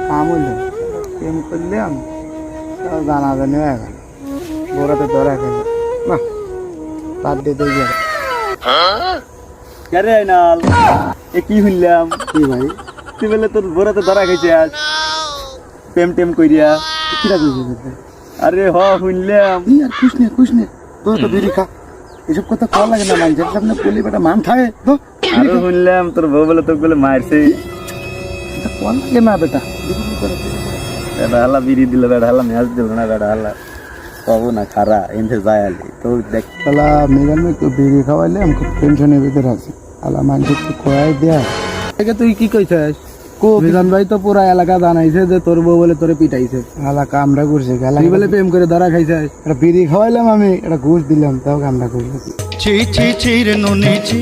কাম হইল প্রেম করলাম জানা জানি হয়ে গেল বড়াতে ধরা গেল না বাদ দিতে গেল আরে আইনাল এ কি শুনলাম কি ভাই তুই বলে তোর বোরাতে ধরা খাইছে আজ প্রেম টেম কইরা কিরা বুঝে আরে হ শুনলাম আর খুশ নে তোর তো বিড়ি খা এসব কথা কল লাগে না মানুষের সামনে বলি বেটা মান থাকে তো আরো শুনলাম তোর বউ বলে তোকে বলে মারছে কল লাগে না বেটা বেটা হালা বিড়ি দিল বেটা হালা ম্যাচ দিল না বেটা হালা পাবো না খারা এনতে যায় আলি তো দেখ তাহলে মেঘান একটু বিড়ি খাওয়াইলে আমি খুব টেনশনের ভিতরে আছি আলা মানুষ একটু কয়াই দেয় একে তুই কি কইছিস মিজান ভাই তো পুরা এলাকা জানাইছে যে তোর বউ বলে তোরে পিটাইছে আলা কামড়া করছে গেলা তুই বলে প্রেম করে ধরা খাইছিস একটা বিড়ি খাওয়াইলাম আমি একটা ঘুষ দিলাম তাও কামড়া করলো ছি ছি ছি রে নুনি ছি